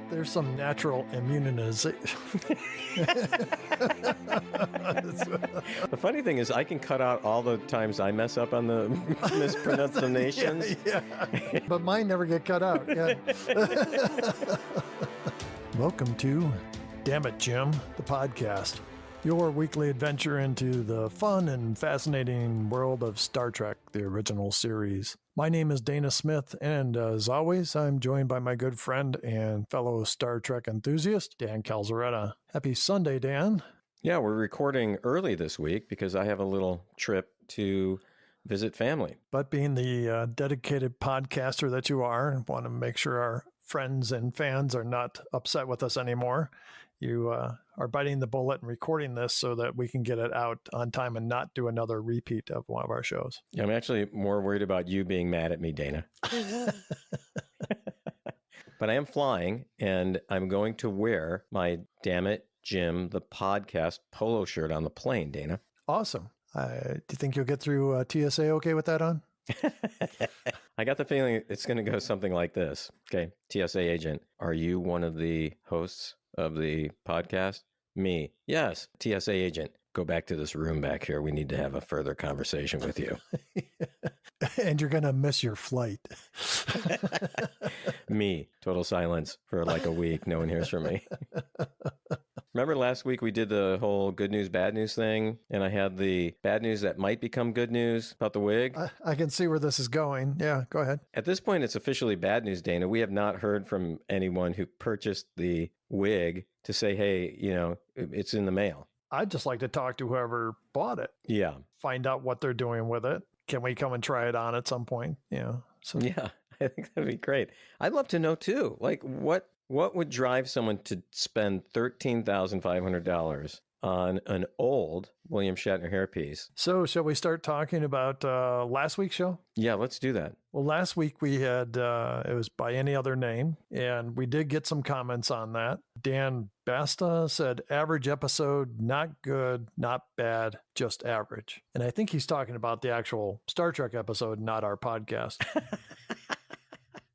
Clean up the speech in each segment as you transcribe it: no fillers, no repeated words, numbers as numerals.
There's some natural immunization. The funny thing is I can cut out all the times I mess up on the mispronunciations. Yeah. But mine never get cut out. Yeah. Welcome to Damn It, Jim, the podcast. Your weekly adventure into the fun and fascinating world of Star Trek, the original series. My name is Dana Smith, and as always, I'm joined by my good friend and fellow Star Trek enthusiast, Dan Calzaretta. Happy Sunday, Dan. Yeah, we're recording early this week because I have a little trip to visit family. But being the dedicated podcaster that you are, and want to make sure our friends and fans are not upset with us anymore, you are biting the bullet and recording this so that we can get it out on time and not do another repeat of one of our shows. Yeah, I'm actually more worried about you being mad at me, Dana. But I am flying, and I'm going to wear my Damn It, Jim, the podcast polo shirt on the plane, Dana. Awesome. Do you think you'll get through TSA okay with that on? I got the feeling it's going to go something like this. Okay, TSA agent, are you one of the hosts of the podcast? Me. Yes. TSA agent, go back to this room back here. We need to have a further conversation with you. And you're going to miss your flight. Me. Total silence for like a week. No one hears from me. Remember last week we did the whole good news, bad news thing, and I had the bad news that might become good news about the wig? I can see where this is going. Yeah, go ahead. At this point, it's officially bad news, Dana. We have not heard from anyone who purchased the wig to say, hey, you know, it's in the mail. I'd just like to talk to whoever bought it. Yeah. Find out what they're doing with it. Can we come and try it on at some point? Yeah. So yeah, I think that'd be great. I'd love to know too. Like what would drive someone to spend $13,500 on an old William Shatner hairpiece? So shall we start talking about last week's show? Yeah, let's do that. Well, last week we had, it was By Any Other Name, and we did get some comments on that. Dan Basta said, average episode, not good, not bad, just average. And I think he's talking about the actual Star Trek episode, not our podcast.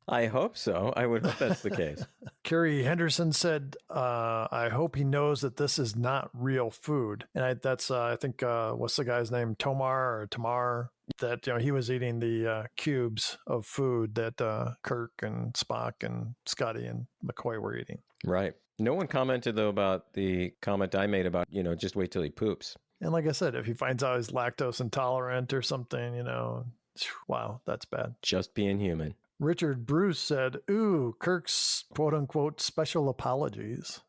I hope so. I would hope that's the case. Carrie Henderson said, I hope he knows that this is not real food. And I think, what's the guy's name? Tamar, that, you know, he was eating the cubes of food that Kirk and Spock and Scotty and McCoy were eating. Right. No one commented, though, about the comment I made about, you know, just wait till he poops. And like I said, if he finds out he's lactose intolerant or something, you know, wow, that's bad. Just being human. Richard Bruce said, ooh, Kirk's quote-unquote special apologies.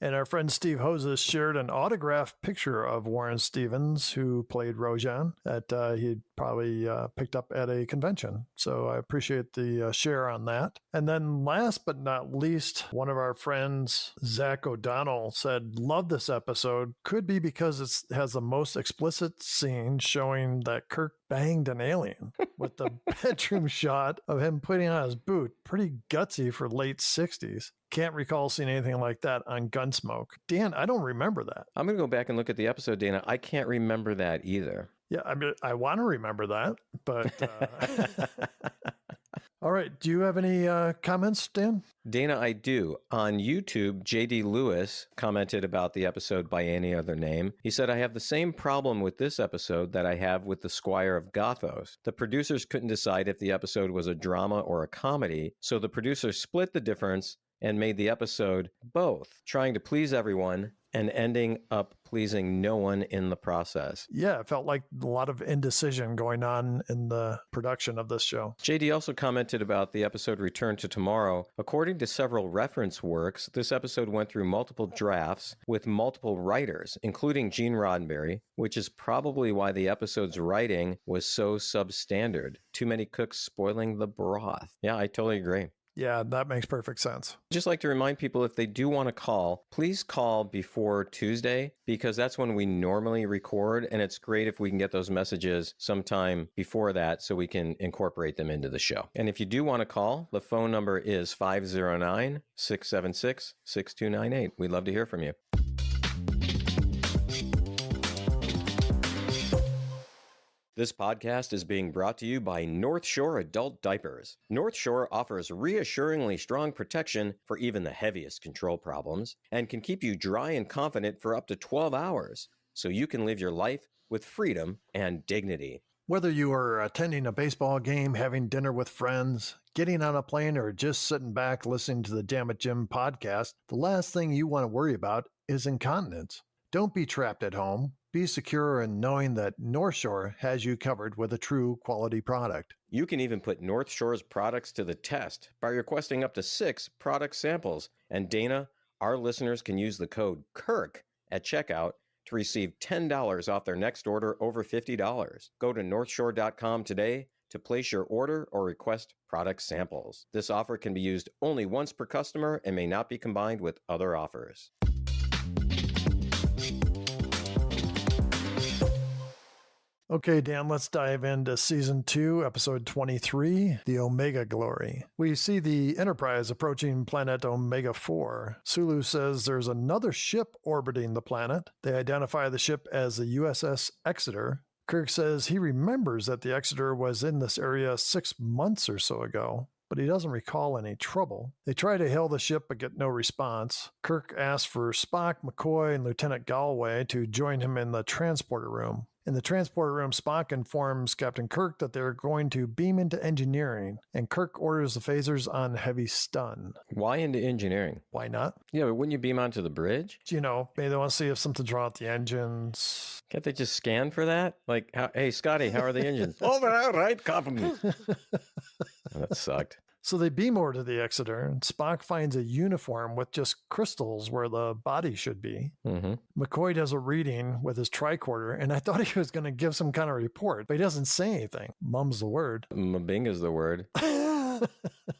And our friend Steve Hoses shared an autographed picture of Warren Stevens, who played Rojan, that he'd probably picked up at a convention. So I appreciate the share on that. And then last but not least, one of our friends, Zach O'Donnell, said, love this episode. Could be because it has the most explicit scene showing that Kirk banged an alien with the bedroom shot of him putting on his boot. Pretty gutsy for late 60s. Can't recall seeing anything like that on Gunsmoke. Dan, I don't remember that. I'm going to go back and look at the episode, Dana. I can't remember that either. Yeah, I mean, I want to remember that, but... All right. Do you have any comments, Dan? Dana, I do. On YouTube, J.D. Lewis commented about the episode By Any Other Name. He said, I have the same problem with this episode that I have with The Squire of Gothos. The producers couldn't decide if the episode was a drama or a comedy, so the producers split the difference and made the episode both, trying to please everyone and ending up pleasing no one in the process. Yeah, it felt like a lot of indecision going on in the production of this show. JD also commented about the episode Return to Tomorrow. According to several reference works, this episode went through multiple drafts with multiple writers, including Gene Roddenberry, which is probably why the episode's writing was so substandard. Too many cooks spoiling the broth. Yeah, I totally agree. Yeah, that makes perfect sense. Just like to remind people, if they do want to call, please call before Tuesday, because that's when we normally record. And it's great if we can get those messages sometime before that so we can incorporate them into the show. And if you do want to call, the phone number is 509-676-6298. We'd love to hear from you. This podcast is being brought to you by North Shore Adult Diapers. North Shore offers reassuringly strong protection for even the heaviest control problems and can keep you dry and confident for up to 12 hours, so you can live your life with freedom and dignity. Whether you are attending a baseball game, having dinner with friends, getting on a plane, or just sitting back listening to the Damn It Jim podcast, the last thing you want to worry about is incontinence. Don't be trapped at home. Be secure in knowing that North Shore has you covered with a true quality product. You can even put North Shore's products to the test by requesting up to 6 product samples. And Dana, our listeners can use the code KIRK at checkout to receive $10 off their next order over $50. Go to northshore.com today to place your order or request product samples. This offer can be used only once per customer and may not be combined with other offers. Okay, Dan, let's dive into Season 2, Episode 23, The Omega Glory. We see the Enterprise approaching planet Omega 4. Sulu says there's another ship orbiting the planet. They identify the ship as the USS Exeter. Kirk says he remembers that the Exeter was in this area 6 months or so ago, but he doesn't recall any trouble. They try to hail the ship but get no response. Kirk asks for Spock, McCoy, and Lieutenant Galloway to join him in the transporter room. In the transporter room, Spock informs Captain Kirk that they're going to beam into engineering, and Kirk orders the phasers on heavy stun. Why into engineering? Why not? Yeah, but wouldn't you beam onto the bridge? You know, maybe they want to see if something's wrong with the engines. Can't they just scan for that? Like, hey, Scotty, how are the engines? Over there, right, copy me. That sucked. So they beam over to the Exeter, and Spock finds a uniform with just crystals where the body should be. Mm-hmm. McCoy does a reading with his tricorder, and I thought he was going to give some kind of report, but he doesn't say anything. Mum's the word. Mabinga's the word.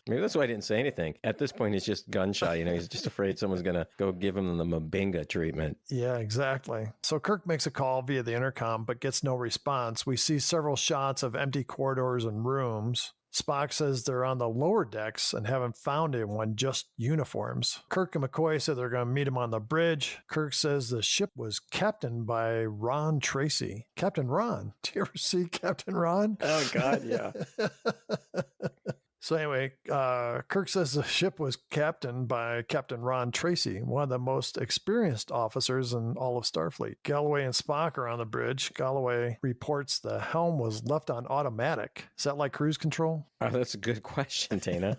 Maybe that's why I didn't say anything. At this point, he's just gun shy. You know, he's just afraid someone's going to go give him the Mabinga treatment. Yeah, exactly. So Kirk makes a call via the intercom, but gets no response. We see several shots of empty corridors and rooms. Spock says they're on the lower decks and haven't found anyone, just uniforms. Kirk and McCoy say they're going to meet him on the bridge. Kirk says the ship was captained by Ron Tracy. Captain Ron. Do you ever see Captain Ron? Oh, God, yeah. So anyway, Kirk says the ship was captained by Captain Ron Tracy, one of the most experienced officers in all of Starfleet. Galloway and Spock are on the bridge. Galloway reports the helm was left on automatic. Is that like cruise control? Oh, that's a good question, Dana.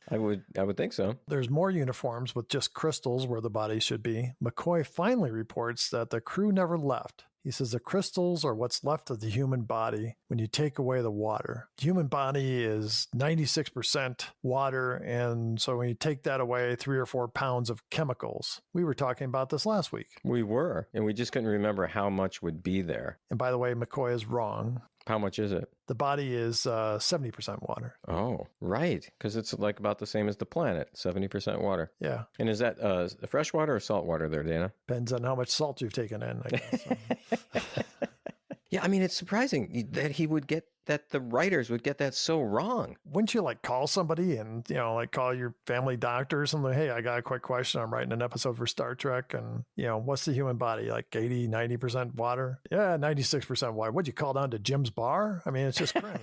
I would think so. There's more uniforms with just crystals where the bodies should be. McCoy finally reports that the crew never left. He says the crystals are what's left of the human body when you take away the water. The human body is 96% water, and so when you take that away, 3 or 4 pounds of chemicals. We were talking about this last week. We were, and we just couldn't remember how much would be there. And by the way, McCoy is wrong. How much is it? The body is 70% water. Oh, right. Because it's like about the same as the planet, 70% water. Yeah. And is that fresh water or salt water there, Dana? Depends on how much salt you've taken in, I guess. Yeah, I mean, it's surprising that the writers would get that so wrong. Wouldn't you like call somebody and, you know, like call your family doctor or something? Hey, I got a quick question. I'm writing an episode for Star Trek and, you know, what's the human body? Like 80, 90% water? Yeah, 96% water. What'd you call down to Jim's bar? I mean, it's just crime.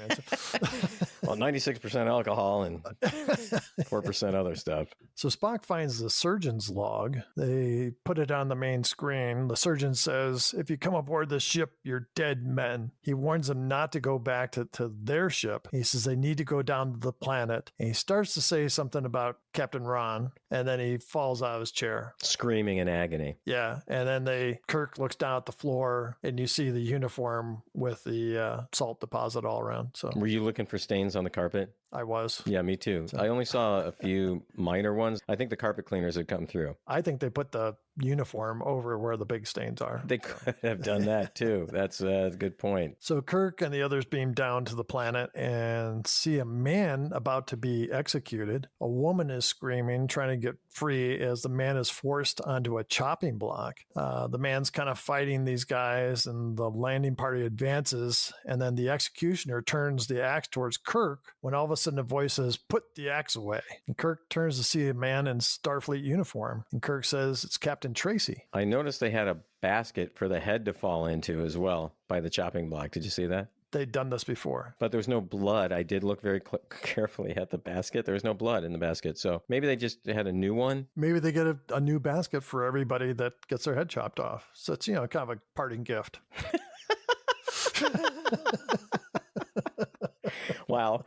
Well, 96% alcohol and 4% other stuff. So Spock finds the surgeon's log. They put it on the main screen. The surgeon says, if you come aboard this ship, you're dead men. He warns them not to go back to their ship. He says they need to go down to the planet. And he starts to say something about Captain Ron, and then he falls out of his chair. Screaming in agony. Yeah, and then Kirk looks down at the floor, and you see the uniform with the salt deposit all around. So, were you looking for stains on the carpet? I was. Yeah, me too. So, I only saw a few minor ones. I think the carpet cleaners had come through. I think they put the uniform over where the big stains are. They could have done that too. That's a good point. So Kirk and the others beam down to the planet and see a man about to be executed. A woman is screaming, trying to get free as the man is forced onto a chopping block. The man's kind of fighting these guys, and the landing party advances, and then the executioner turns the axe towards Kirk when all of a sudden a voice says, "Put the axe away." And Kirk turns to see a man in Starfleet uniform, and Kirk says it's Captain Tracy. I noticed they had a basket for the head to fall into as well by the chopping block. Did you see that? they'd done this before. But there was no blood. I did look very carefully at the basket. There was no blood in the basket. So maybe they just had a new one. Maybe they get a new basket for everybody that gets their head chopped off. So it's, kind of a parting gift. Wow.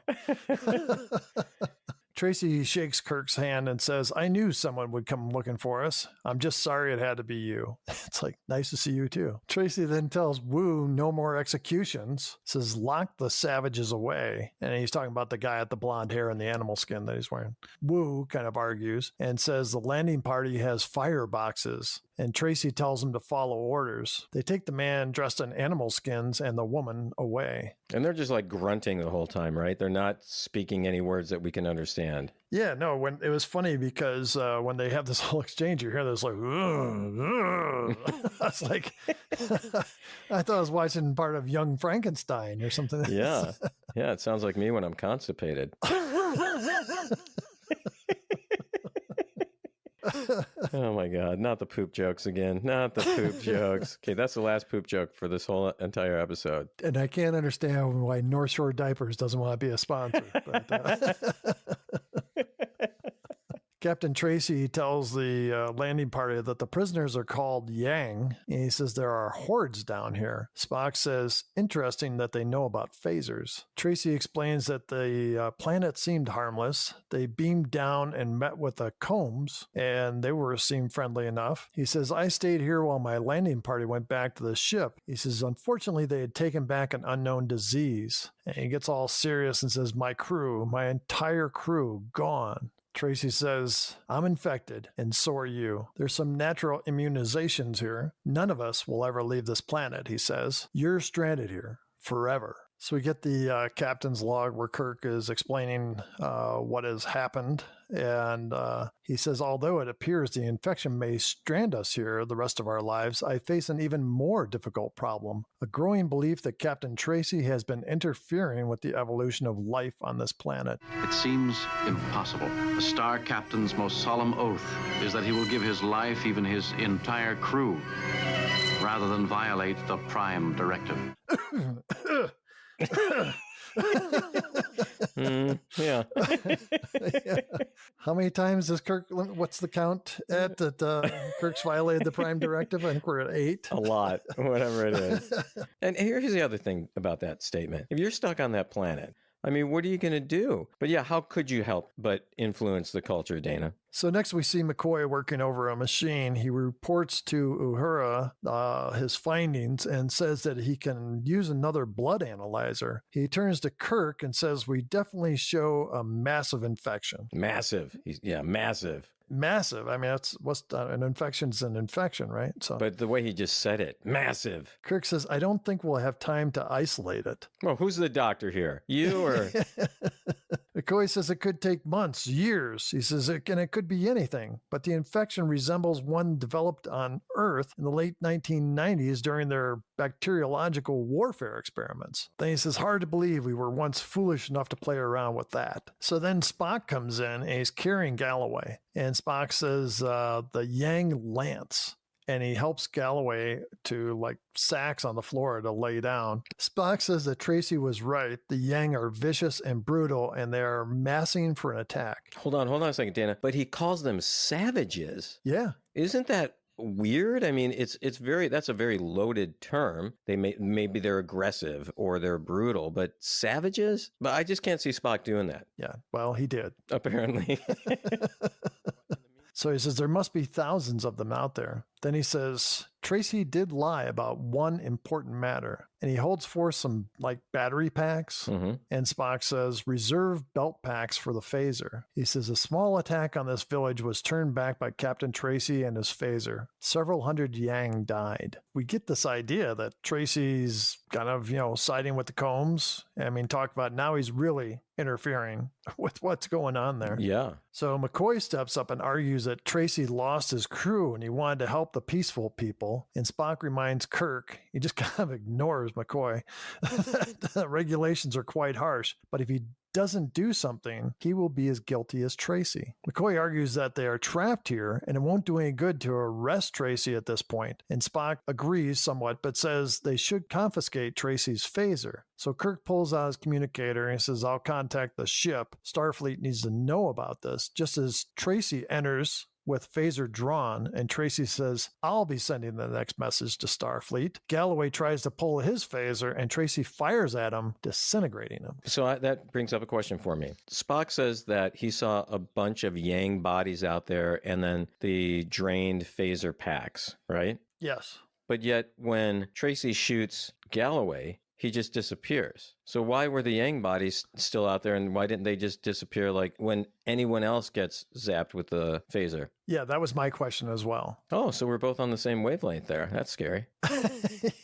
Tracy shakes Kirk's hand and says, I knew someone would come looking for us. I'm just sorry it had to be you. It's like, nice to see you too. Tracy then tells Wu no more executions, says, lock the savages away. And he's talking about the guy at the blonde hair and the animal skin that he's wearing. Wu kind of argues and says the landing party has fire boxes. And Tracy tells him to follow orders. They take the man dressed in animal skins and the woman away. And they're just like grunting the whole time, right? They're not speaking any words that we can understand. Yeah, no, when it was funny because when they have this whole exchange, you hear this like, I was like, I thought I was watching part of Young Frankenstein or something. Yeah. Yeah, it sounds like me when I'm constipated. Oh my God, not the poop jokes again. Not the poop jokes. Okay, that's the last poop joke for this whole entire episode. And I can't understand why North Shore Diapers doesn't want to be a sponsor. But, Captain Tracy tells the landing party that the prisoners are called Yang, and he says there are hordes down here. Spock says, interesting that they know about phasers. Tracy explains that the planet seemed harmless. They beamed down and met with the Combs, and they seemed friendly enough. He says, I stayed here while my landing party went back to the ship. He says, unfortunately, they had taken back an unknown disease. And he gets all serious and says, my entire crew, gone. Tracy says, I'm infected, and so are you. There's some natural immunizations here. None of us will ever leave this planet, he says. You're stranded here forever. So we get the captain's log where Kirk is explaining what has happened. And he says, although it appears the infection may strand us here the rest of our lives, I face an even more difficult problem. A growing belief that Captain Tracy has been interfering with the evolution of life on this planet. It seems impossible. The Star Captain's most solemn oath is that he will give his life, even his entire crew, rather than violate the Prime Directive. Yeah. Yeah. How many times does Kirk, what's the count at that Kirk's violated the Prime Directive? I think we're at 8. A lot, whatever it is. And here's the other thing about that statement. If you're stuck on that planet, I mean, what are you going to do? But yeah, how could you help but influence the culture, Dana? So next we see McCoy working over a machine. He reports to Uhura his findings and says that he can use another blood analyzer. He turns to Kirk and says, we definitely show a massive infection. Massive. Massive. Massive. I mean, an infection's an infection, right? So, but the way he just said it, massive. Kirk says, I don't think we'll have time to isolate it. Well, who's the doctor here? You or? McCoy says it could take months, years. He says it could be anything, but the infection resembles one developed on Earth in the late 1990s during their bacteriological warfare experiments. Then he says, hard to believe we were once foolish enough to play around with that. So then Spock comes in and he's carrying Galloway. And Spock says the Yang Lance. And he helps Galloway to like sacks on the floor to lay down. Spock says that Tracy was right. The Yang are vicious and brutal, and they are massing for an attack. Hold on a second, Dana. But he calls them savages. Yeah. Isn't that weird? I mean, that's a very loaded term. Maybe they're aggressive or they're brutal, but savages? But I just can't see Spock doing that. Yeah. Well, he did. Apparently. So he says there must be thousands of them out there. Then he says, Tracy did lie about one important matter. And he holds forth some like battery packs. Mm-hmm. And Spock says, reserve belt packs for the phaser. He says a small attack on this village was turned back by Captain Tracy and his phaser. Several hundred Yang died. We get this idea that Tracy's kind of, siding with the Combs. I mean, talk about now he's really interfering with what's going on there. Yeah. So McCoy steps up and argues that Tracy lost his crew and he wanted to help the peaceful people. illegal. And Spock reminds Kirk, he just kind of ignores McCoy, that the regulations are quite harsh. But if he doesn't do something, he will be as guilty as Tracy. McCoy argues that they are trapped here and it won't do any good to arrest Tracy at this point. And Spock agrees somewhat, but says they should confiscate Tracy's phaser. So Kirk pulls out his communicator and he says, I'll contact the ship. Starfleet needs to know about this. Just as Tracy enters with phaser drawn, and Tracy says, I'll be sending the next message to Starfleet. Galloway tries to pull his phaser, and Tracy fires at him, disintegrating him. So that brings up a question for me. Spock says that he saw a bunch of Yang bodies out there and then the drained phaser packs, right? Yes. But yet when Tracy shoots Galloway, he just disappears. So why were the Yang bodies still out there, and why didn't they just disappear like when anyone else gets zapped with the phaser? Yeah, that was my question as well. Oh, so we're both on the same wavelength there. That's scary.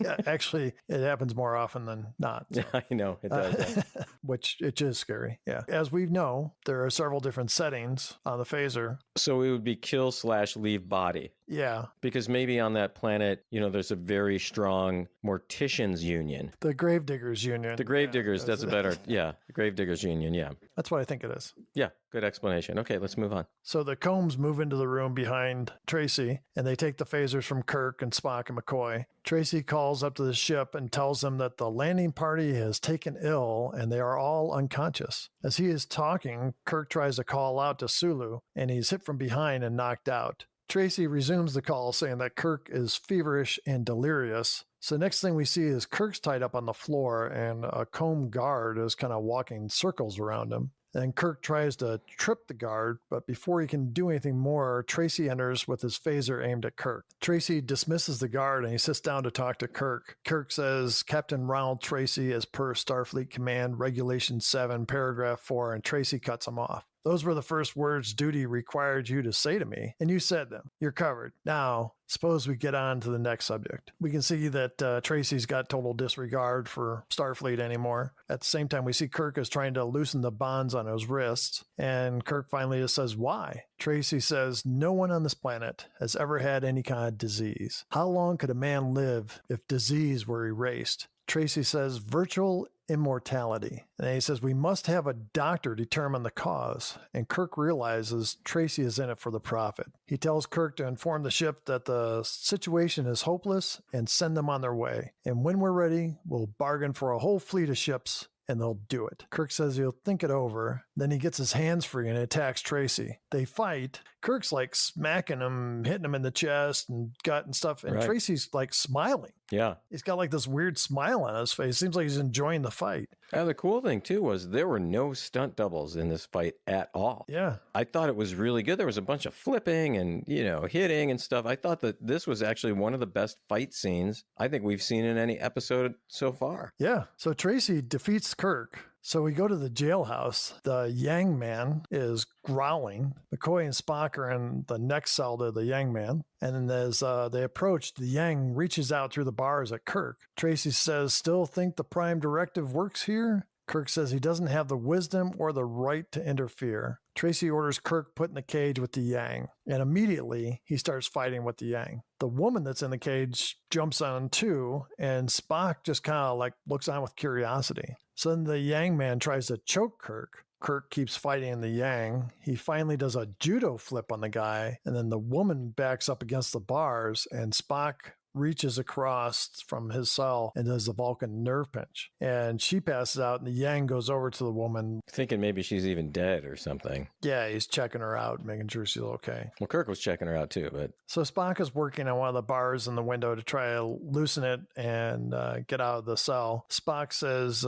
Yeah, actually, it happens more often than not. So. Yeah, I know. It does. Which it is scary, yeah. As we know, there are several different settings on the phaser. So it would be kill/leave body. Yeah. Because maybe on that planet, there's a very strong morticians union. The Gravediggers union. The Gravediggers, that's a better, the Gravediggers union, yeah. That's what I think it is. Yeah, good explanation. Okay, let's move on. So the Combs move into the room behind Tracy, and they take the phasers from Kirk and Spock and McCoy. Tracy calls up to the ship and tells them that the landing party has taken ill and they are all unconscious. As he is talking, Kirk tries to call out to Sulu, and he's hit from behind and knocked out. Tracy resumes the call, saying that Kirk is feverish and delirious. So next thing we see is Kirk's tied up on the floor, and a Comb guard is kind of walking circles around him. And Kirk tries to trip the guard, but before he can do anything more, Tracy enters with his phaser aimed at Kirk. Tracy dismisses the guard and he sits down to talk to Kirk. Kirk says, Captain Ronald Tracy, as per Starfleet Command Regulation 7, Paragraph 4, and Tracy cuts him off. Those were the first words duty required you to say to me, and you said them. You're covered. Now, suppose we get on to the next subject. We can see that Tracy's got total disregard for Starfleet anymore. At the same time, we see Kirk is trying to loosen the bonds on his wrists, and Kirk finally just says, why? Tracy says, no one on this planet has ever had any kind of disease. How long could a man live if disease were erased? Tracy says, virtual immortality. And he says, we must have a doctor determine the cause. And Kirk realizes Tracy is in it for the profit. He tells Kirk to inform the ship that the situation is hopeless and send them on their way. And when we're ready, we'll bargain for a whole fleet of ships and they'll do it. Kirk says he'll think it over. Then he gets his hands free and attacks Tracy. They fight. Kirk's like smacking him, hitting him in the chest and gut and stuff. And right. Tracy's like smiling. Yeah. He's got like this weird smile on his face. Seems like he's enjoying the fight. The cool thing, too, was there were no stunt doubles in this fight at all. Yeah. I thought it was really good. There was a bunch of flipping and, hitting and stuff. I thought that this was actually one of the best fight scenes I think we've seen in any episode so far. Yeah. So Tracy defeats Kirk. So we go to the jailhouse. The Yang man is growling. McCoy and Spock are in the next cell to the Yang man. And then as they approach, the Yang reaches out through the bars at Kirk. Tracy says, still think the Prime Directive works here? Kirk says he doesn't have the wisdom or the right to interfere. Tracy orders Kirk put in the cage with the Yang, and immediately he starts fighting with the Yang. The woman that's in the cage jumps on too, and Spock just kind of like looks on with curiosity. So then the Yang man tries to choke Kirk. Kirk keeps fighting the Yang. He finally does a judo flip on the guy, and then the woman backs up against the bars, and Spock reaches across from his cell and does the Vulcan nerve pinch. And she passes out, and the Yang goes over to the woman. Thinking maybe she's even dead or something. Yeah, he's checking her out, making sure she's okay. Well, Kirk was checking her out too, but... So Spock is working on one of the bars in the window to try to loosen it and get out of the cell. Spock says,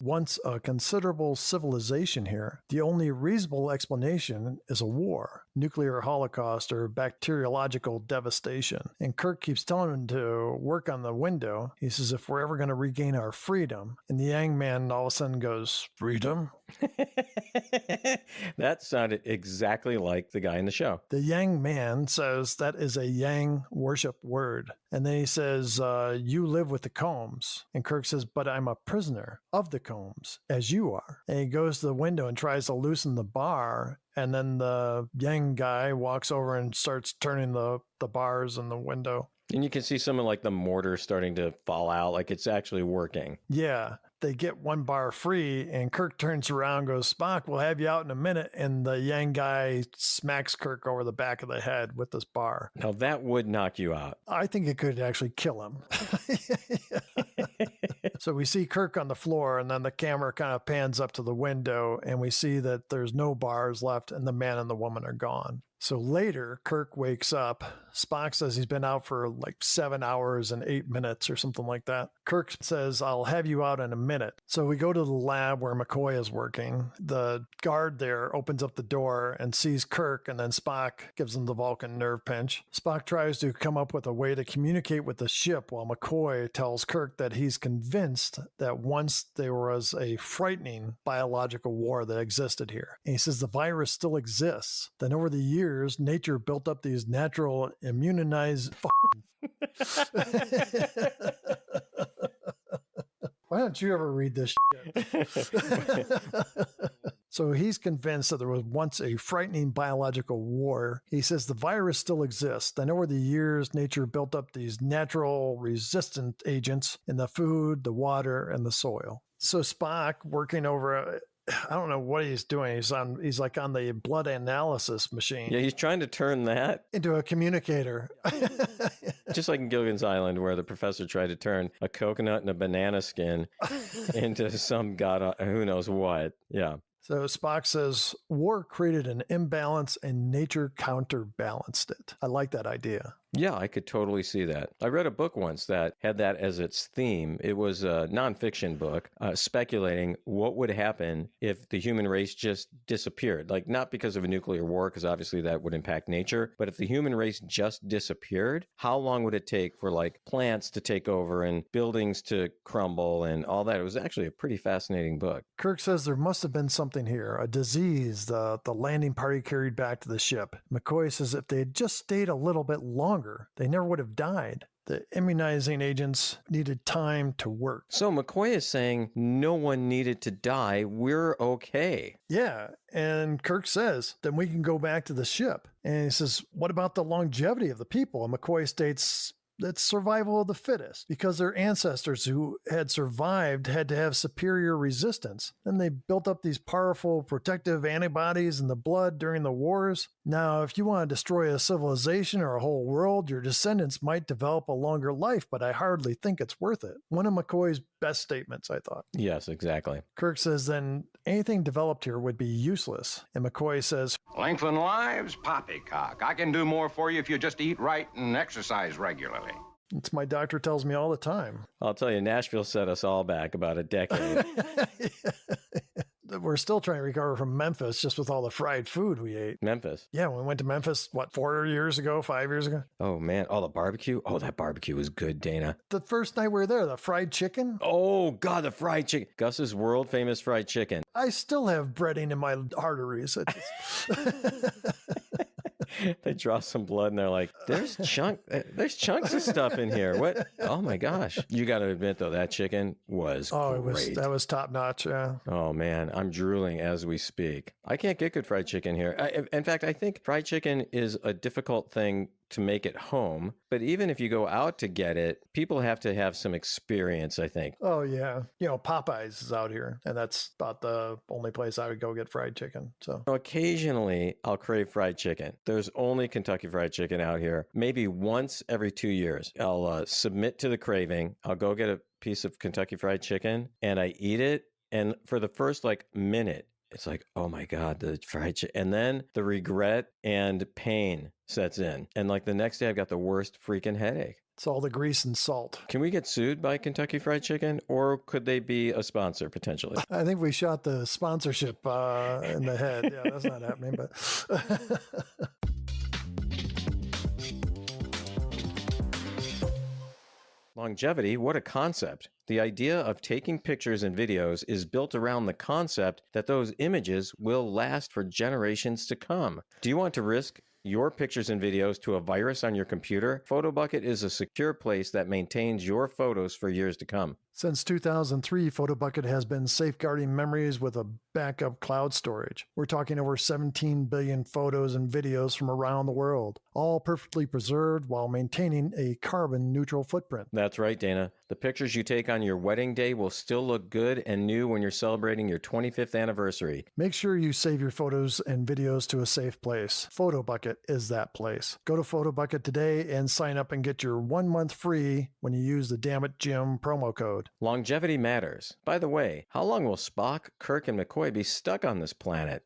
once a considerable civilization here, the only reasonable explanation is a war, nuclear holocaust, or bacteriological devastation. And Kirk keeps telling him to work on the window. He says, if we're ever going to regain our freedom. And the Yang man all of a sudden goes, freedom? That sounded exactly like the guy in the show. The Yang man says that is a Yang worship word. And then he says, you live with the Combs. And Kirk says, but I'm a prisoner of the Combs, as you are. And he goes to the window and tries to loosen the bar. And then the Yang guy walks over and starts turning the bars in the window. And you can see some of like the mortar starting to fall out, like it's actually working. Yeah. They get 1 bar free, and Kirk turns around and goes, Spock, we'll have you out in a minute. And the Yang guy smacks Kirk over the back of the head with this bar. Now that would knock you out. I think it could actually kill him. So we see Kirk on the floor, and then the camera kind of pans up to the window, and we see that there's no bars left, and the man and the woman are gone. So later, Kirk wakes up. Spock says he's been out for like 7 hours and 8 minutes or something like that. Kirk says, I'll have you out in a minute. So we go to the lab where McCoy is working. The guard there opens up the door and sees Kirk, and then Spock gives him the Vulcan nerve pinch. Spock tries to come up with a way to communicate with the ship, while McCoy tells Kirk that he's convinced that once there was a frightening biological war that existed here. And he says the virus still exists. Then over the years, nature built up these natural immunized. Why don't you ever read this shit? So he's convinced that there was once a frightening biological war. He says the virus still exists. Then over the years, nature built up these natural resistant agents in the food, the water, and the soil. So Spock, working over I don't know what he's doing. He's like on the blood analysis machine. Yeah, he's trying to turn that into a communicator. Just like in Gilligan's Island, where the professor tried to turn a coconut and a banana skin into some god who knows what. Yeah. So Spock says, war created an imbalance and nature counterbalanced it. I like that idea. Yeah, I could totally see that. I read a book once that had that as its theme. It was a nonfiction book speculating what would happen if the human race just disappeared. Like, not because of a nuclear war, because obviously that would impact nature, but if the human race just disappeared, how long would it take for like plants to take over and buildings to crumble and all that? It was actually a pretty fascinating book. Kirk says there must have been something here, a disease the landing party carried back to the ship. McCoy says if they had just stayed a little bit longer, they never would have died. The immunizing agents needed time to work. So McCoy is saying no one needed to die. We're okay. Yeah. And Kirk says, then we can go back to the ship. And he says, what about the longevity of the people? And McCoy states, that's survival of the fittest, because their ancestors who had survived had to have superior resistance. Then they built up these powerful protective antibodies in the blood during the wars. Now, if you want to destroy a civilization or a whole world, your descendants might develop a longer life, but I hardly think it's worth it. One of McCoy's best statements, I thought. Yes, exactly. Kirk says then anything developed here would be useless. And McCoy says, lengthen lives? Poppycock. I can do more for you if you just eat right and exercise regularly. It's my doctor tells me all the time. I'll tell you, Nashville set us all back about a decade. We're still trying to recover from Memphis just with all the fried food we ate. Memphis? Yeah, we went to Memphis, 4 years ago, 5 years ago? Oh, man. Oh, the barbecue? Oh, that barbecue was good, Dana. The first night we were there, the fried chicken? Oh, God, the fried chicken. Gus's world famous fried chicken. I still have breading in my arteries. They draw some blood and they're like, there's chunks of stuff in here. What? Oh my gosh. You got to admit though, that chicken was great. That was top notch. Yeah. Oh man, I'm drooling as we speak. I can't get good fried chicken here. In fact, I think fried chicken is a difficult thing to make at home, but even if you go out to get it, people have to have some experience, I think. Oh yeah. Popeyes is out here, and that's about the only place I would go get fried chicken. So occasionally I'll crave fried chicken. There's only Kentucky Fried Chicken out here. Maybe once every 2 years, I'll submit to the craving. I'll go get a piece of Kentucky Fried Chicken and I eat it. And for the first minute, it's like, oh my God, the fried chicken. And then the regret and pain sets in. And the next day I've got the worst freaking headache. It's all the grease and salt. Can we get sued by Kentucky Fried Chicken, or could they be a sponsor potentially? I think we shot the sponsorship in the head. Yeah, that's not happening, but... Longevity, what a concept. The idea of taking pictures and videos is built around the concept that those images will last for generations to come. Do you want to risk your pictures and videos to a virus on your computer? PhotoBucket is a secure place that maintains your photos for years to come. Since 2003, PhotoBucket has been safeguarding memories with a backup cloud storage. We're talking over 17 billion photos and videos from around the world, all perfectly preserved while maintaining a carbon-neutral footprint. That's right, Dana. The pictures you take on your wedding day will still look good and new when you're celebrating your 25th anniversary. Make sure you save your photos and videos to a safe place. PhotoBucket is that place. Go to PhotoBucket today and sign up and get your 1 month free when you use the Damn It Jim promo code. Longevity matters. By the way, how long will Spock, Kirk, and McCoy be stuck on this planet?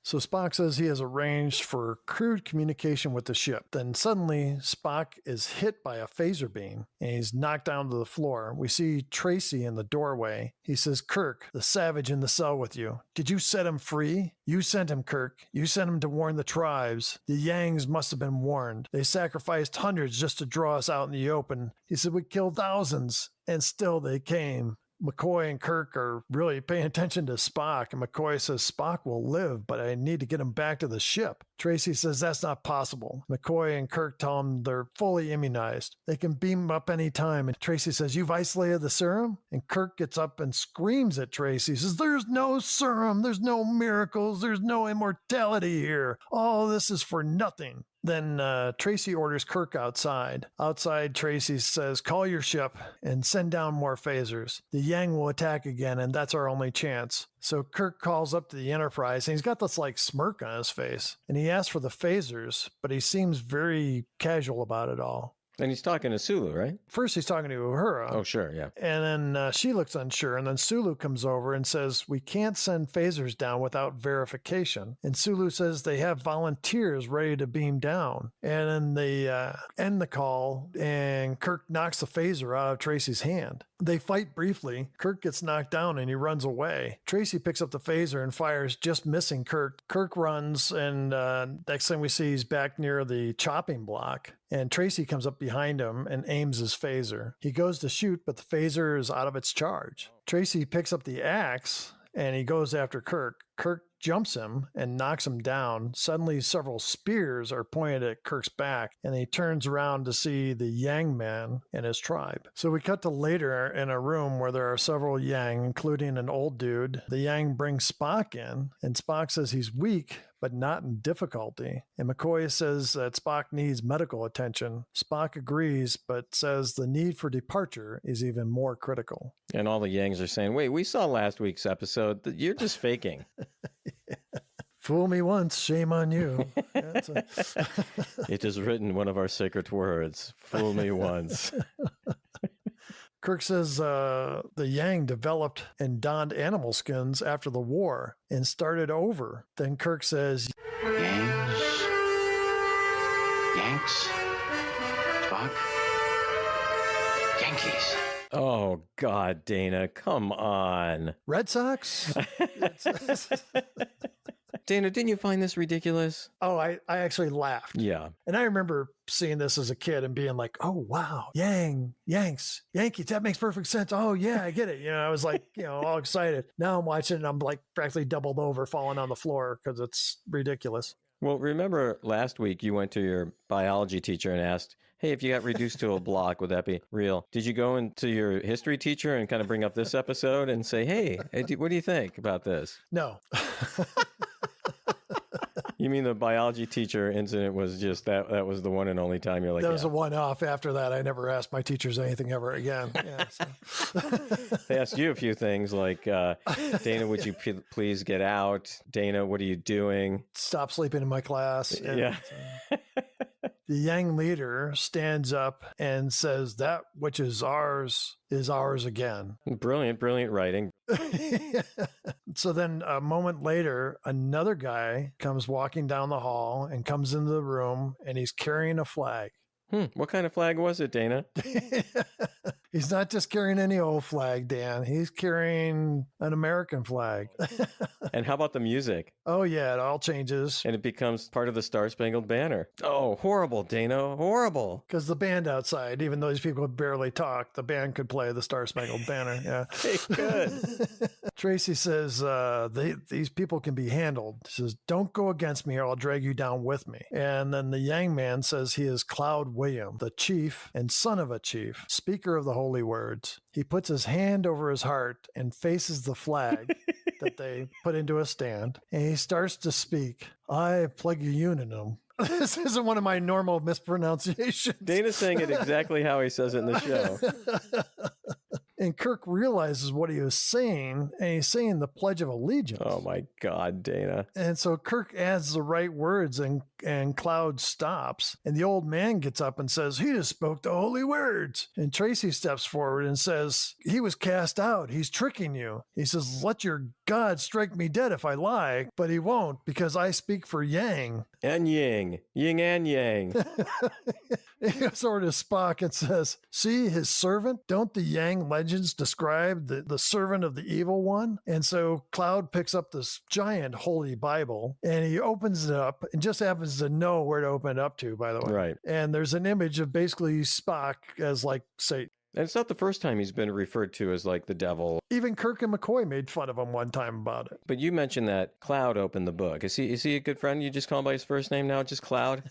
So Spock says he has arranged for crude communication with the ship. Then suddenly, Spock is hit by a phaser beam, and he's knocked down to the floor. We see Tracy in the doorway. He says, "Kirk, the savage in the cell with you. Did you set him free? You sent him, Kirk. You sent him to warn the tribes. The Yangs must have been warned. They sacrificed hundreds just to draw us out in the open." He said, "We killed thousands, and still they came." McCoy and Kirk are really paying attention to Spock, and McCoy says Spock will live, but I need to get him back to the ship. Tracy says that's not possible. McCoy and Kirk tell him they're fully immunized. They can beam him up any time, and Tracy says, "You've isolated the serum?" And Kirk gets up and screams at Tracy. He says, "There's no serum, there's no miracles, there's no immortality here. All this is for nothing." Then Tracy orders Kirk outside. Outside, Tracy says, "Call your ship and send down more phasers. The Yang will attack again, and that's our only chance." So Kirk calls up to the Enterprise, and he's got this like smirk on his face. And he asks for the phasers, but he seems very casual about it all. And he's talking to Sulu, right? First, he's talking to Uhura. Oh, sure, yeah. And then she looks unsure. And then Sulu comes over and says, "We can't send phasers down without verification." And Sulu says they have volunteers ready to beam down. And then they end the call, and Kirk knocks the phaser out of Tracy's hand. They fight briefly. Kirk gets knocked down and he runs away. Tracy picks up the phaser and fires, just missing Kirk. Kirk runs, and next thing we see, he's back near the chopping block. And Tracy comes up behind him and aims his phaser. He goes to shoot, but the phaser is out of its charge. Tracy picks up the axe and he goes after Kirk. Kirk jumps him and knocks him down. Suddenly, several spears are pointed at Kirk's back, and he turns around to see the Yang man and his tribe. So we cut to later in a room where there are several Yang, including an old dude. The Yang brings Spock in, and Spock says he's weak, but not in difficulty. And McCoy says that Spock needs medical attention. Spock agrees, but says the need for departure is even more critical. And all the Yangs are saying, "Wait, we saw last week's episode. You're just faking." Fool me once, shame on you. It is written, one of our sacred words, "Fool me once." Kirk says the Yang developed and donned animal skins after the war and started over. Then Kirk says, Yangs? Yanks? Spock? Yankees. Oh, God, Dana, come on. "Red Sox?" Dana, didn't you find this ridiculous? Oh, I actually laughed. Yeah. And I remember seeing this as a kid and being like, "Oh, wow, Yanks, Yankees, that makes perfect sense. Oh, yeah, I get it." You know, I was like, all excited. Now I'm watching and I'm like practically doubled over, falling on the floor because it's ridiculous. Well, remember last week you went to your biology teacher and asked, "Hey, if you got reduced to a block, would that be real?" Did you go into your history teacher and kind of bring up this episode and say, hey, what do you think about this? No. You mean the biology teacher incident was just that was the one and only time you're like, that was a one-off. After that, I never asked my teachers anything ever again. Yeah, so. They asked you a few things like, Dana, would you please get out? Dana, what are you doing? Stop sleeping in my class. And, Yeah. the Yang leader stands up and says, "That which is ours again." Brilliant writing. So then a moment later, another guy comes walking down the hall and comes into the room, and he's carrying a flag. What kind of flag was it, Dana? He's not just carrying any old flag, Dan. He's carrying an American flag. And how about the music? Oh, yeah, it all changes. And it becomes part of the Star Spangled Banner. Oh, horrible, Dana. Horrible. Because the band outside, even though these people barely talk, the band could play the Star Spangled Banner. Yeah. They could. Tracy says, these people can be handled. He says, don't go against me or I'll drag you down with me. And then the Yang man says he is Cloud William, the chief and son of a chief, speaker of the holy words. He puts his hand over his heart and faces the flag that they put into a stand. And he starts to speak. I plague unum. This isn't one of my normal mispronunciations. Dana's saying it exactly how he says it in the show. And Kirk realizes what he was saying, and he's saying the Pledge of Allegiance. Oh, my God, Dana. And so Kirk adds the right words, and Cloud stops. And the old man gets up and says, he just spoke the holy words. And Tracy steps forward and says, he was cast out. He's tricking you. He says, let your God strike me dead if I lie, but he won't because I speak for Yang. And Yang. Yin and Yang. He goes over to Spock and says, see his servant? Don't the Yang legends describe the servant of the evil one? And so Cloud picks up this giant holy Bible and he opens it up and just happens to know where to open it up to, by the way. Right. And there's an image of basically Spock as like Satan. And it's not the first time he's been referred to as like the devil. Even Kirk and McCoy made fun of him one time about it. But you mentioned that Cloud opened the book. Is he a good friend? You just call him by his first name now, just Cloud?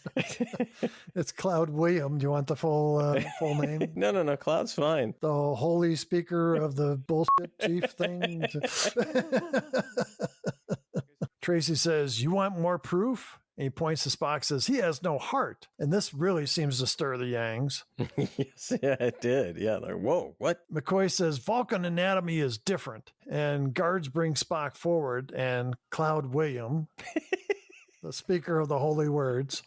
It's Cloud William. Do you want the full name? No. Cloud's fine. The holy speaker of the bullshit chief thing. Tracy says, you want more proof? And he points to Spock, says, he has no heart. And this really seems to stir the Yangs. Yes, yeah, it did. Yeah, like, whoa, what? McCoy says, Vulcan anatomy is different. And guards bring Spock forward, and Cloud William, the speaker of the holy words,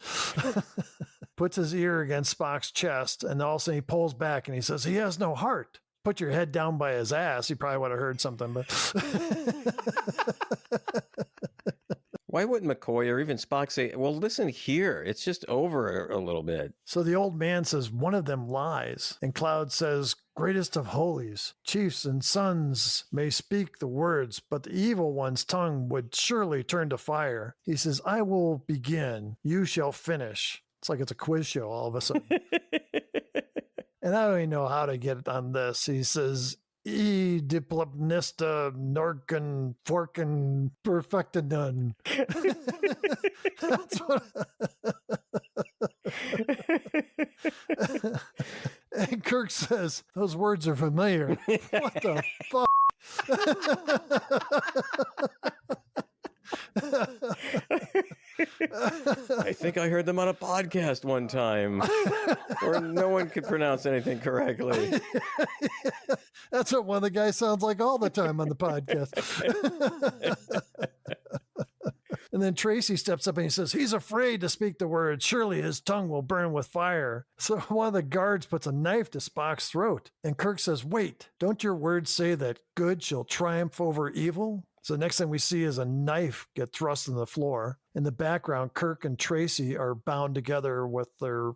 puts his ear against Spock's chest, and all of a sudden he pulls back and he says, he has no heart. Put your head down by his ass. He probably would have heard something, but... Why wouldn't McCoy or even Spock say, well, listen here, it's just over a little bit? So the old man says, one of them lies. And Cloud says, greatest of holies, chiefs and sons may speak the words, but the evil one's tongue would surely turn to fire. He says, I will begin, you shall finish. It's like it's a quiz show all of a sudden. And I don't even know how to get on this. He says, E diplopnista norcan forcan perfectidun. That's what. And Kirk says, those words are familiar. What the fuck? I think I heard them on a podcast one time where no one could pronounce anything correctly. That's what one of the guys sounds like all the time on the podcast. And then Tracy steps up and he says, he's afraid to speak the words. Surely his tongue will burn with fire. So one of the guards puts a knife to Spock's throat. And Kirk says, wait, don't your words say that good shall triumph over evil? So the next thing we see is a knife get thrust in the floor. In the background, Kirk and Tracy are bound together with their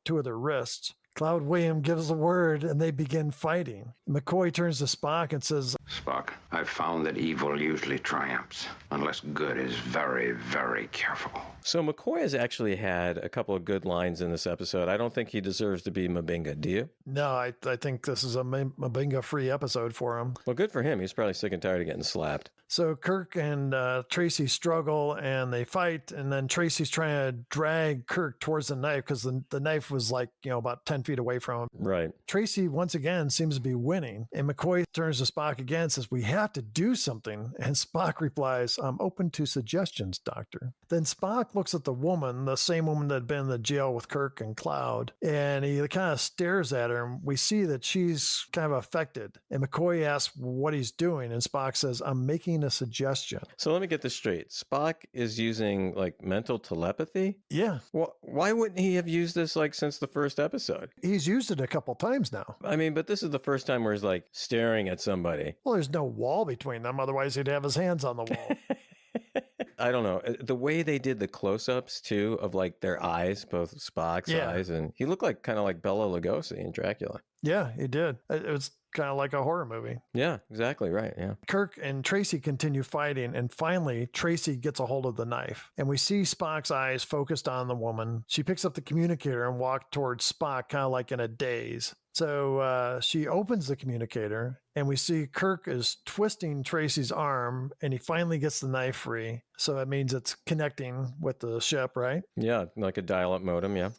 two of their wrists. Cloud William gives the word and they begin fighting. McCoy turns to Spock and says, Spock, I've found that evil usually triumphs, unless good is very, very careful. So McCoy has actually had a couple of good lines in this episode. I don't think he deserves to be Mabinga, do you? No, I think this is a Mabinga-free episode for him. Well, good for him. He's probably sick and tired of getting slapped. So Kirk and Tracy struggle and they fight, and then Tracy's trying to drag Kirk towards the knife because the knife was like, about 10 feet away from him. Right. Tracy, once again, seems to be winning. And McCoy turns to Spock again and says, we have to do something. And Spock replies, I'm open to suggestions, Doctor. Then Spock looks at the woman, the same woman that had been in the jail with Kirk and Cloud, and he kind of stares at her. And we see that she's kind of affected. And McCoy asks what he's doing. And Spock says, I'm making a suggestion. So let me get this straight. Spock is using like mental telepathy? Yeah. Well, why wouldn't he have used this like since the first episode? He's used it a couple times now. I mean, but this is the first time where he's like staring at somebody. Well, there's no wall between them. Otherwise, he'd have his hands on the wall. I don't know. The way they did the close-ups, too, of like their eyes, both Spock's eyes, and he looked like kind of like Bela Lugosi in Dracula. Yeah, he did. It was kind of like a horror movie. Yeah, exactly right. Yeah. Kirk and Tracy continue fighting, and finally, Tracy gets a hold of the knife. And we see Spock's eyes focused on the woman. She picks up the communicator and walks towards Spock, kind of like in a daze. So she opens the communicator, and we see Kirk is twisting Tracy's arm, and he finally gets the knife free. So that means it's connecting with the ship, right? Yeah, like a dial-up modem, yeah.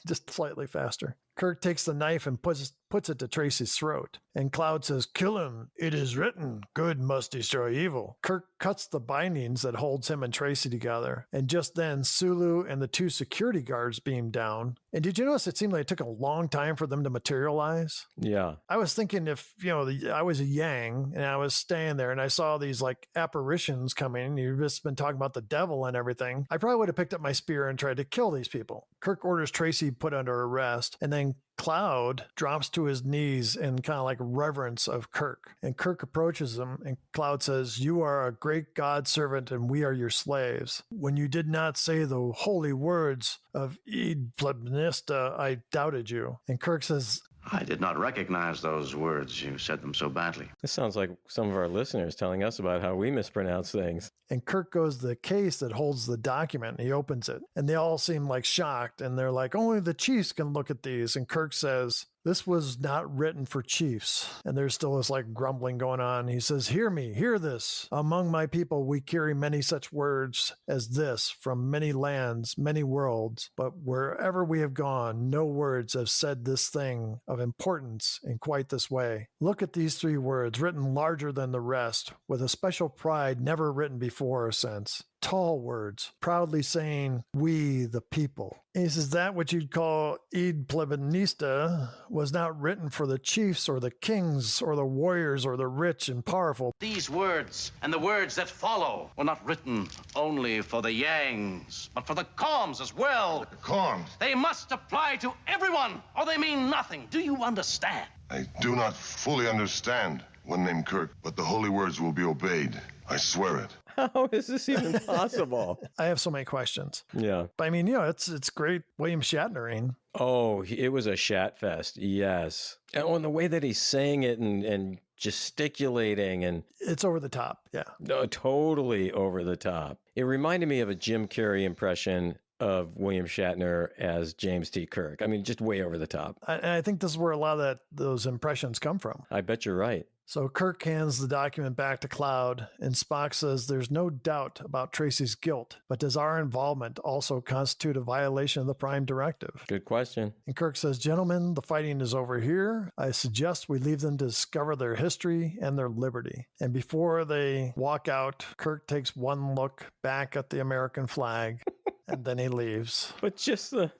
Just slightly faster. Kirk takes the knife and puts it to Tracy's throat. And Cloud says, "Kill him. It is written, good must destroy evil." Kirk cuts the bindings that holds him and Tracy together. And just then, Sulu and the 2 security guards beam down. And did you notice it seemed like it took a long time for them to materialize? Yeah. I was thinking if, I was a Yang and I was staying there and I saw these like apparitions coming, you've just been talking about the devil and everything, I probably would have picked up my spear and tried to kill these people. Kirk orders Tracy put under arrest, and then Cloud drops to his knees in kind of like reverence of Kirk. And Kirk approaches him, and Cloud says, "You are a great God servant, and we are your slaves. When you did not say the holy words of Id Plebnista, I doubted you." And Kirk says, I did not recognize those words. You said them so badly. This sounds like some of our listeners telling us about how we mispronounce things. and Kirk goes to the case that holds the document and he opens it. And they all seem like shocked. And they're like, only the chiefs can look at these. And Kirk says, this was not written for chiefs. And there's still this like grumbling going on. He says, hear me, hear this. Among my people, we carry many such words as this from many lands, many worlds. But wherever we have gone, no words have said this thing of importance in quite this way. Look at these 3 words written larger than the rest, with a special pride never written before or since. Tall words, proudly saying, we the people. And he says that what you'd call Id Plebnista was not written for the chiefs or the kings or the warriors or the rich and powerful. These words and the words that follow were not written only for the Yangs, but for the Coms as well. The Coms? They must apply to everyone, or they mean nothing. Do you understand? I do not fully understand, one named Kirk, but the holy words will be obeyed. I swear it. How is this even possible? I have so many questions. Yeah. But I mean, it's great William Shatnering. Oh, it was a shat fest. Yes. And the way that he's saying it and gesticulating and... It's over the top. Yeah. No, totally over the top. It reminded me of a Jim Carrey impression of William Shatner as James T. Kirk. I mean, just way over the top. And I think this is where a lot of those impressions come from. I bet you're right. So Kirk hands the document back to Cloud, and Spock says there's no doubt about Tracy's guilt, but does our involvement also constitute a violation of the Prime Directive? Good question. And Kirk says, gentlemen, the fighting is over here. I suggest we leave them to discover their history and their liberty. And before they walk out, Kirk takes one look back at the American flag. And then he leaves. But just the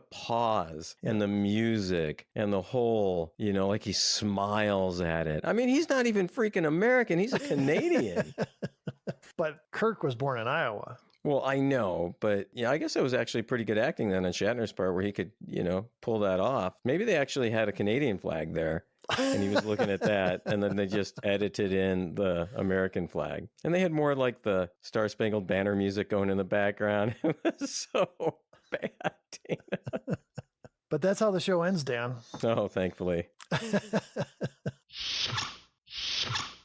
pause and the music and the whole, like he smiles at it. I mean, he's not even freaking American. He's a Canadian. But Kirk was born in Iowa. Well, I know, but I guess it was actually pretty good acting then on Shatner's part where he could, pull that off. Maybe they actually had a Canadian flag there. And he was looking at that, and then they just edited in the American flag. And they had more like the Star Spangled Banner music going in the background. It was so bad, Dana. But that's how the show ends, Dan. Oh, thankfully.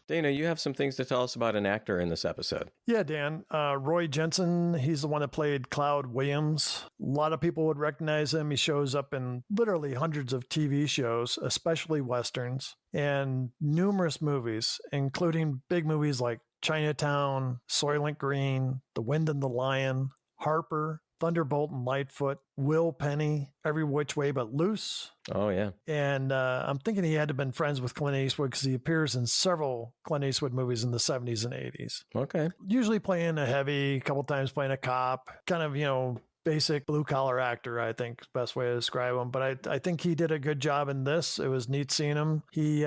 Dana, you have some things to tell us about an actor in this episode. Yeah, Dan. Roy Jensen, he's the one that played Cloud Williams. A lot of people would recognize him. He shows up in literally hundreds of TV shows, especially Westerns, and numerous movies, including big movies like Chinatown, Soylent Green, The Wind and the Lion, Harper, Thunderbolt and Lightfoot, Will Penny, Every Which Way But Loose. Oh, yeah. And I'm thinking he had to have been friends with Clint Eastwood because he appears in several Clint Eastwood movies in the 70s and 80s. Okay. Usually playing a heavy, a couple times playing a cop, kind of, basic blue-collar actor, I think is the best way to describe him. But I think he did a good job in this. It was neat seeing him. He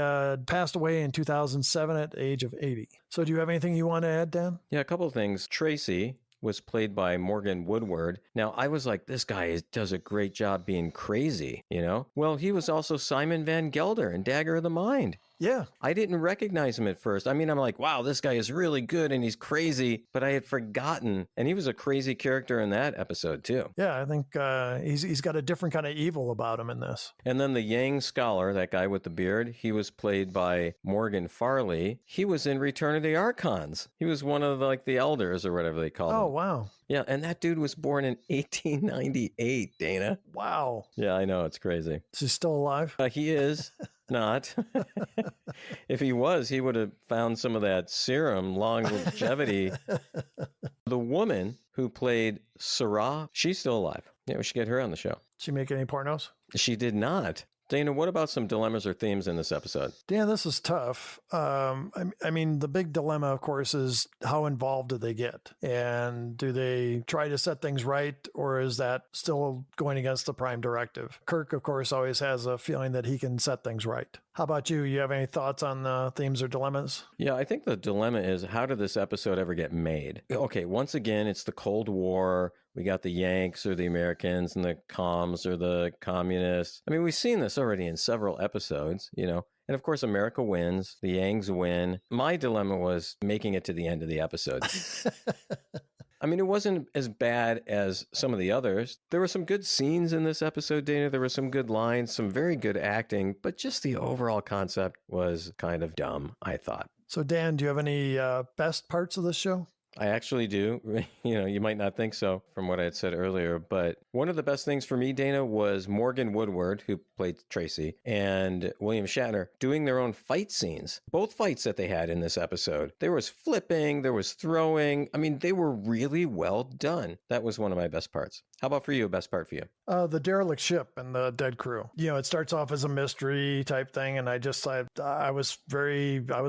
passed away in 2007 at the age of 80. So do you have anything you want to add, Dan? Yeah, a couple of things. Tracy was played by Morgan Woodward. Now, I was like, this guy does a great job being crazy, Well, he was also Simon Van Gelder in Dagger of the Mind. Yeah. I didn't recognize him at first. I mean, I'm like, wow, this guy is really good and he's crazy, but I had forgotten. And he was a crazy character in that episode too. Yeah, I think he's got a different kind of evil about him in this. And then the Yang scholar, that guy with the beard, he was played by Morgan Farley. He was in Return of the Archons. He was one of the elders or whatever they call him. Oh, wow. Yeah, and that dude was born in 1898, Dana. Wow. Yeah, I know, it's crazy. Is he still alive? He is not. If he was, he would have found some of that serum, longevity. The woman who played Sarah, she's still alive. Yeah, we should get her on the show. Did she make any pornos? She did not. Dana, what about some dilemmas or themes in this episode? Dan, this is tough. I mean, the big dilemma, of course, is how involved do they get? And do they try to set things right, or is that still going against the Prime Directive? Kirk, of course, always has a feeling that he can set things right. How about you? You have any thoughts on the themes or dilemmas? Yeah, I think the dilemma is, how did this episode ever get made? Okay, once again, it's the Cold War. We got the Yanks or the Americans and the comms or the communists. I mean, we've seen this already in several episodes, you know. And of course, America wins. The Yanks win. My dilemma was making it to the end of the episode. I mean, it wasn't as bad as some of the others. There were some good scenes in this episode, Dana. There were some good lines, some very good acting, but just the overall concept was kind of dumb, I thought. So, Dan, do you have any best parts of this show? I actually do. You know, you might not think so from what I had said earlier, but one of the best things for me, Dana, was Morgan Woodward, who played Tracy, and William Shatner doing their own fight scenes. Both fights that they had in this episode. There was flipping, there was throwing. I mean, they were really well done. That was one of my best parts. How about for you, a best part for you? The derelict ship and the dead crew. You know, it starts off as a mystery type thing, and I was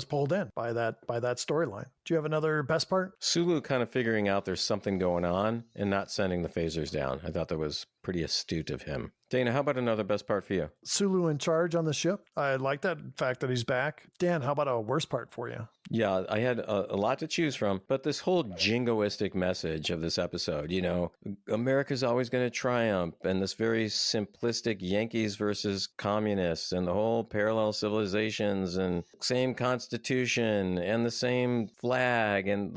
pulled in by that storyline. Do you have another best part? Sulu kind of figuring out there's something going on and not sending the phasers down. I thought that was pretty astute of him. Dana, how about another best part for you? Sulu in charge on the ship. I like that fact that he's back. Dan, how about a worst part for you? Yeah, I had a lot to choose from, but this whole jingoistic message of this episode, you know, America's always going to triumph, and this very simplistic Yankees versus communists, and the whole parallel civilizations, and same constitution, and the same flag, and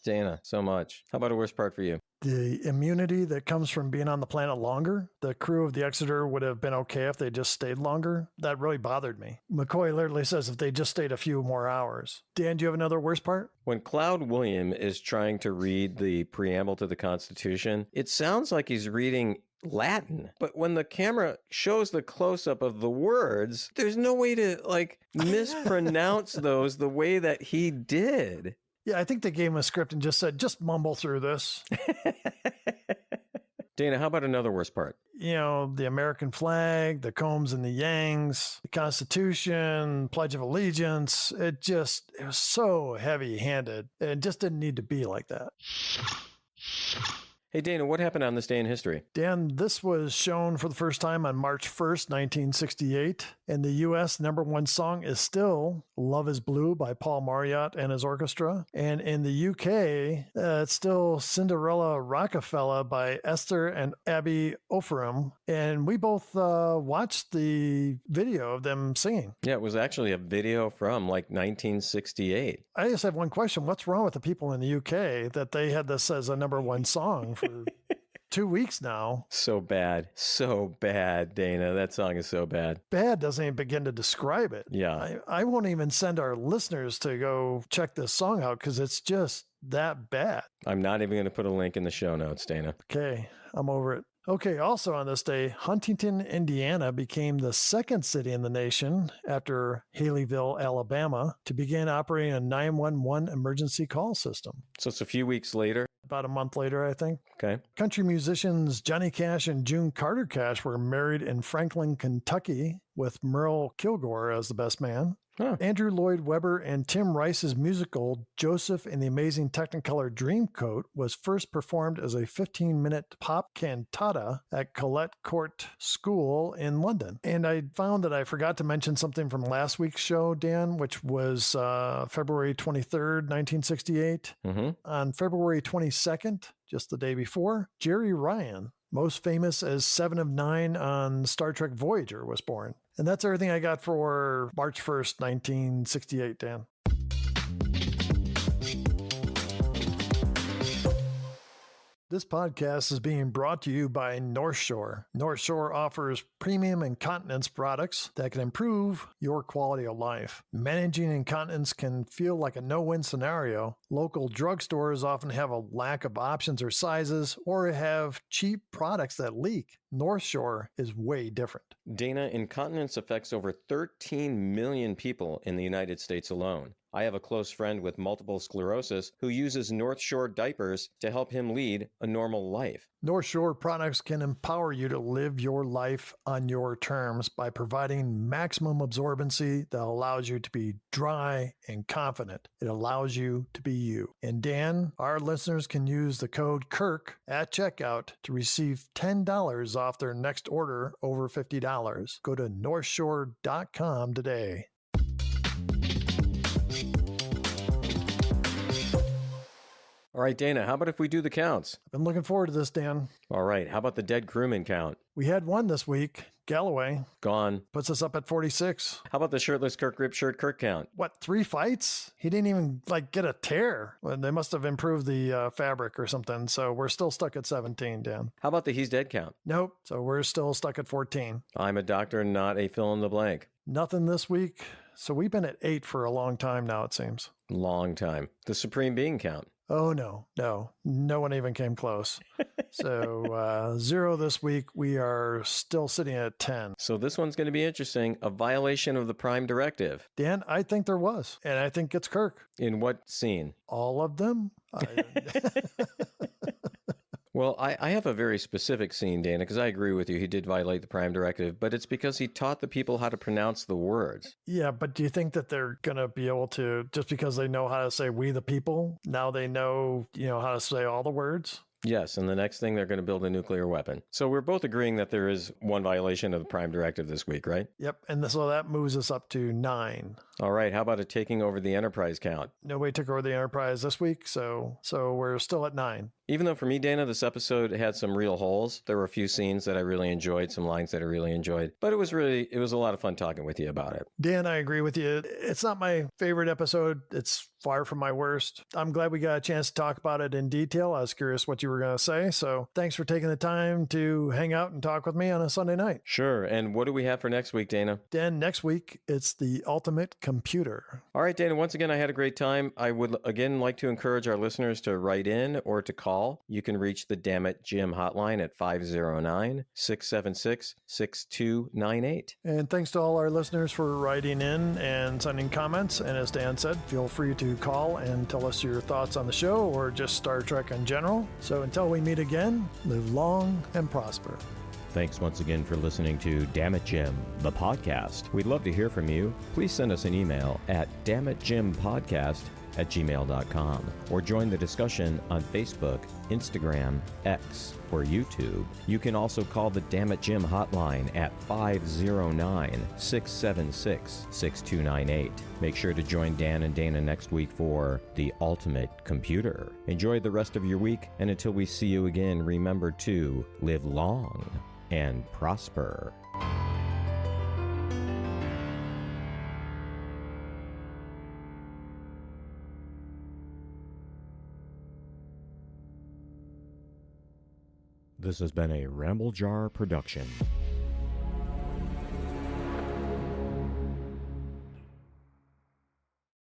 Dana, so much. How about a worst part for you? The immunity that comes from being on the planet longer. The crew of the Exeter would have been okay if they just stayed longer. That really bothered me. McCoy literally says if they just stayed a few more hours. Dan, do you have another worst part? When Cloud William is trying to read the preamble to the Constitution, it sounds like he's reading Latin. But when the camera shows the close-up of the words, there's no way to, mispronounce those the way that he did. Yeah, I think they gave him a script and just said, just mumble through this. Dana, how about another worst part? You know, the American flag, the Combs and the Yangs, the Constitution, Pledge of Allegiance. It was so heavy-handed. It just didn't need to be like that. Hey, Dana, what happened on this day in history? Dan, this was shown for the first time on March 1st, 1968. In the U.S., #1 song is still Love is Blue by Paul Marriott and his orchestra. And in the U.K., it's still Cinderella Rockefeller by Esther and Abby Ophram. And we both watched the video of them singing. Yeah, it was actually a video from 1968. I just have one question. What's wrong with the people in the U.K. that they had this as a #1 song for 2 weeks now? So bad, Dana. That song is so bad. Bad doesn't even begin to describe it. Yeah. I won't even send our listeners to go check this song out because it's just that bad. I'm not even going to put a link in the show notes, Dana. Okay, I'm over it. Okay, also on this day, Huntington, Indiana became the second city in the nation after Haleyville, Alabama, to begin operating a 911 emergency call system. So it's a few weeks later. About a month later, I think. Okay. Country musicians Johnny Cash and June Carter Cash were married in Franklin, Kentucky, with Merle Kilgore as the best man. Huh. Andrew Lloyd Webber and Tim Rice's musical Joseph and the Amazing Technicolor Dreamcoat was first performed as a 15-minute pop cantata at Colette Court School in London. And I found that I forgot to mention something from last week's show, Dan, which was February 23rd, 1968. Mm-hmm. On February 22nd, just the day before, Jerry Ryan, most famous as 7 of 9 on Star Trek Voyager, was born. And that's everything I got for March 1st, 1968, Dan. This podcast is being brought to you by North Shore. North Shore offers premium incontinence products that can improve your quality of life. Managing incontinence can feel like a no-win scenario. Local drugstores often have a lack of options or sizes, or have cheap products that leak. North Shore is way different. Dana, incontinence affects over 13 million people in the United States alone. I have a close friend with multiple sclerosis who uses North Shore diapers to help him lead a normal life. North Shore products can empower you to live your life on your terms by providing maximum absorbency that allows you to be dry and confident. It allows you to be you. And Dan, our listeners can use the code KIRK at checkout to receive $10 off their next order over $50. Go to northshore.com today. All right, Dana, how about if we do the counts? I've been looking forward to this, Dan. All right, how about the dead crewman count? We had one this week. Galloway Gone. puts us up at 46. How about the shirtless Kirk Rip Shirt Kirk count? What, 3 fights? He didn't even get a tear. Well, they must have improved the fabric or something. So we're still stuck at 17, Dan. How about the he's dead count? Nope. So we're still stuck at 14. I'm a doctor, not a fill in the blank. Nothing this week. So we've been at 8 for a long time now, it seems. Long time. The supreme being count. Oh, no. No one even came close. So 0 this week. We are still sitting at 10. So this one's going to be interesting. A violation of the Prime Directive. Dan, I think there was. And I think it's Kirk. In what scene? All of them? Well, I have a very specific scene, Dana, because I agree with you. He did violate the Prime Directive, but it's because he taught the people how to pronounce the words. Yeah, but do you think that they're going to be able to, just because they know how to say we the people, now they know, how to say all the words? Yes, and the next thing, they're going to build a nuclear weapon. So we're both agreeing that there is one violation of the Prime Directive this week, right? Yep, and so that moves us up to 9. All right, how about it taking over the Enterprise count? Nobody took over the Enterprise this week, so we're still at 9. Even though for me, Dana, this episode had some real holes. There were a few scenes that I really enjoyed, some lines that I really enjoyed. But it was a lot of fun talking with you about it. Dan, I agree with you. It's not my favorite episode. It's far from my worst. I'm glad we got a chance to talk about it in detail. I was curious what you were going to say. So thanks for taking the time to hang out and talk with me on a Sunday night. Sure. And what do we have for next week, Dana? Dan, next week, it's the ultimate computer. All right, Dana, once again, I had a great time. I would, again, like to encourage our listeners to write in or to call. You can reach the Damn It Jim hotline at 509-676-6298. And thanks to all our listeners for writing in and sending comments. And as Dan said, feel free to call and tell us your thoughts on the show or just Star Trek in general. So until we meet again, live long and prosper. Thanks once again for listening to Damn It Jim, the podcast. We'd love to hear from you. Please send us an email at dammitjimpodcast@gmail.com or join the discussion on Facebook, Instagram, X, or YouTube. You can also call the Damn It Jim hotline at 509-676-6298. Make sure to join Dan and Dana next week for The Ultimate Computer. Enjoy the rest of your week, and until we see you again, remember to live long and prosper. This has been a Ramble Jar production.